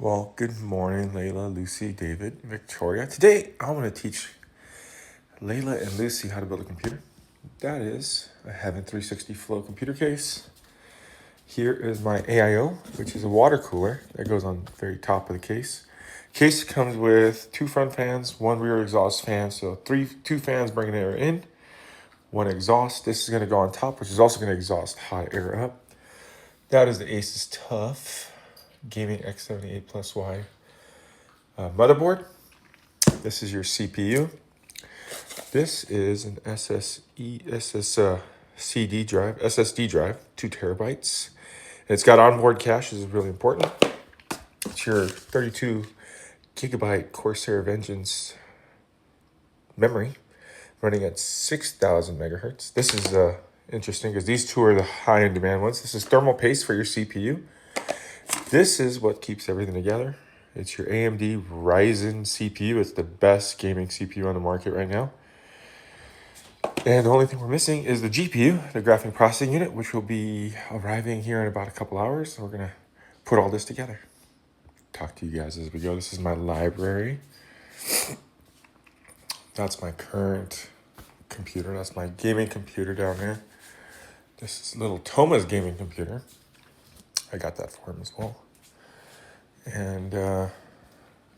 Well, good morning, Layla, Lucy, David, Victoria. Today, I want to teach Layla and Lucy how to build a computer. That is a Heaven 360 Flow computer case. Here is my AIO, which is a water cooler that goes on the very top of the case. Case comes with 2 front fans, 1 rear exhaust fan, so 2 fans bringing air in, 1 exhaust. This is going to go on top, which is also going to exhaust hot air up. That is the Asus TUF Gaming X78 Plus Y motherboard. This is your CPU. This is an SSD drive, 2 terabytes. It's got onboard cache, this is really important. It's your 32 gigabyte Corsair Vengeance memory running at 6,000 megahertz. This is interesting because these two are the high in demand ones. This is thermal paste for your CPU. This is what keeps everything together. It's your AMD Ryzen CPU. It's the best gaming CPU on the market right now. And the only thing we're missing is the GPU, the graphic processing unit, which will be arriving here in about a couple hours. So we're going to put all this together. Talk to you guys as we go. This is my library. That's my current computer. That's my gaming computer down there. This is little Thomas gaming computer. I got that for him as well. And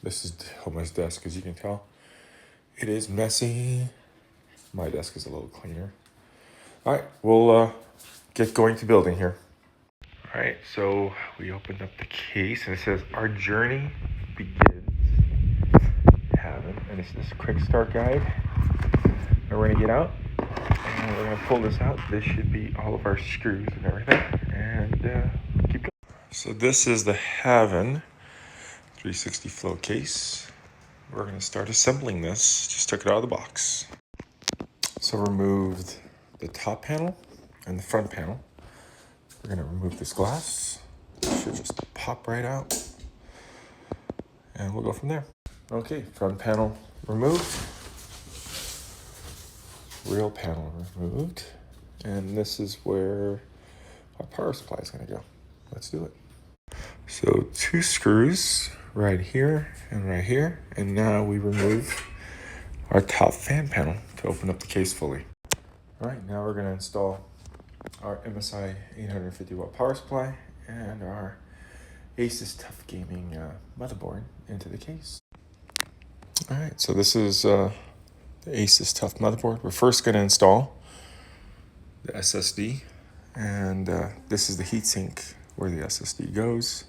this is Thomas' desk, as you can tell. It is messy. My desk is a little cleaner. All right, we'll get going to building here. All right, so we opened up the case and it says, our journey begins Heaven. And it's this quick start guide. And we're gonna get out and we're gonna pull this out. This should be all of our screws and everything. And keep going. So this is the Heaven 360 Flow case. We're gonna start assembling this. Just took it out of the box. So removed the top panel and the front panel. We're gonna remove this glass. It should just pop right out. And we'll go from there. Okay, front panel removed. Rear panel removed. And this is where our power supply is gonna go. Let's do it. So 2 screws right here and right here. And now we remove our top fan panel to open up the case fully. All right, now we're gonna install our MSI 850 watt power supply and our Asus TUF Gaming motherboard into the case. All right, so this is the Asus TUF motherboard. We're first gonna install the SSD, and this is the heatsink where the SSD goes.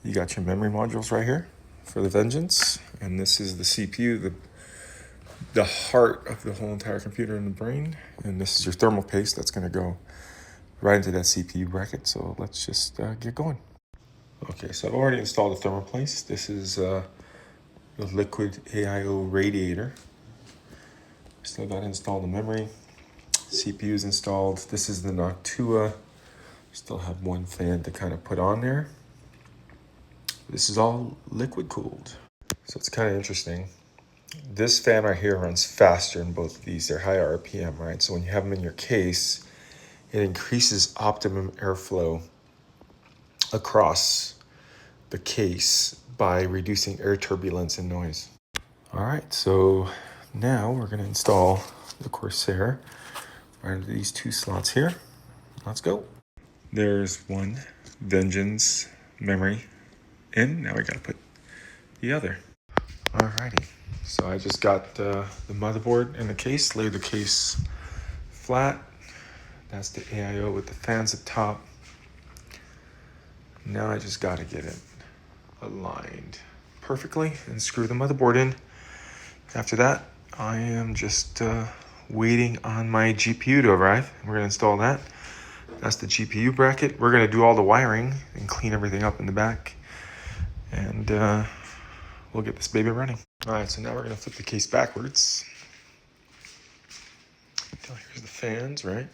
You got your memory modules right here for the Vengeance, and this is the CPU, the heart of the whole entire computer and the brain. And this is your thermal paste that's going to go right into that CPU bracket. So let's just get going. Okay, so I've already installed the thermal paste. This is the liquid AIO radiator. Still got to install the memory. CPU is installed. This is the Noctua. Still have 1 fan to kind of put on there. This is all liquid cooled. So it's kind of interesting. This fan right here runs faster than both of these. They're higher RPM, right? So when you have them in your case, it increases optimum airflow across the case by reducing air turbulence and noise. All right, so now we're gonna install the Corsair right into these 2 slots here. Let's go. There's 1 Vengeance memory in. Now we gotta put the other. Alrighty. So I just got the motherboard in the case, laid the case flat. That's the AIO with the fans up top. Now I just got to get it aligned perfectly and screw the motherboard in. After that, I am just waiting on my GPU to arrive. We're going to install that. That's the GPU bracket. We're going to do all the wiring and clean everything up in the back. And we'll get this baby running. All right, so now we're gonna flip the case backwards. Here's the fans, right?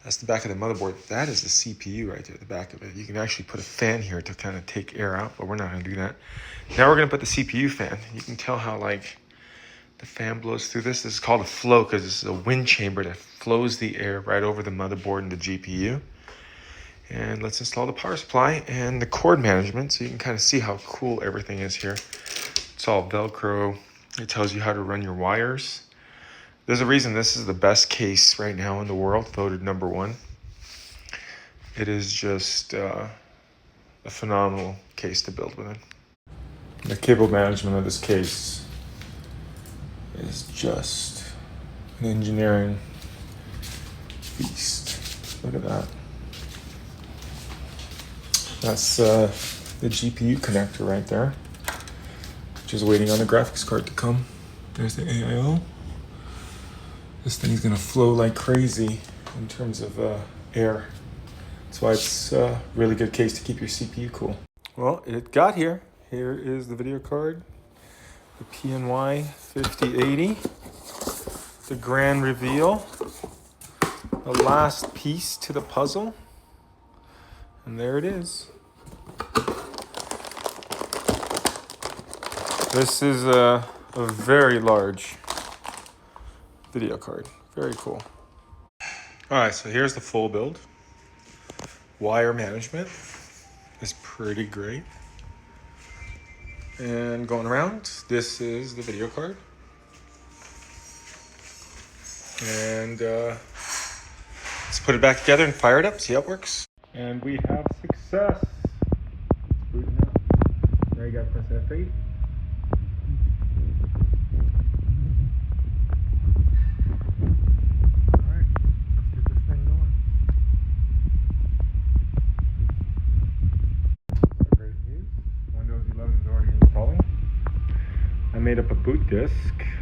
That's the back of the motherboard. That is the CPU right there at the back of it. You can actually put a fan here to kind of take air out, but we're not gonna do that. Now we're gonna put the CPU fan. You can tell how like the fan blows through this. This is called a flow because this is a wind chamber that flows the air right over the motherboard and the GPU. And let's install the power supply and the cord management so you can kind of see how cool everything is here. It's all Velcro. It tells you how to run your wires. There's a reason this is the best case right now in the world, voted #1. It is just a phenomenal case to build with it. The cable management of this case is just an engineering feast. Look at that. That's the GPU connector right there, just waiting on the graphics card to come. There's the AIO. This thing's gonna flow like crazy in terms of air. That's why it's a really good case to keep your CPU cool. Well, it got here. Here is the video card, the PNY 5080, the grand reveal, the last piece to the puzzle, and there it is. This is a very large video card. Very cool. All right, so here's the full build. Wire management is pretty great. And going around, this is the video card. And let's put it back together and fire it up, see how it works. And we have success. It's booting up. Now you gotta press F8. I made up a boot disk,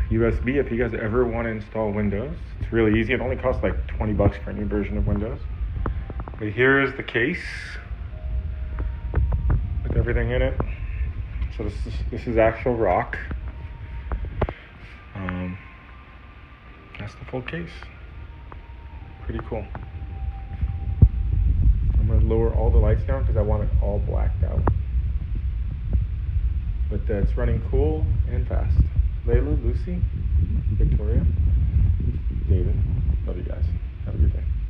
USB, if you guys ever want to install Windows. It's really easy. It only costs like $20 for a new version of Windows. But here is the case with everything in it. So this is actual rock. That's the full case. Pretty cool. I'm going to lower all the lights down because I want it all blacked out. But it's running cool and fast. Layla, Lucy, Victoria, David, love you guys. Have a good day.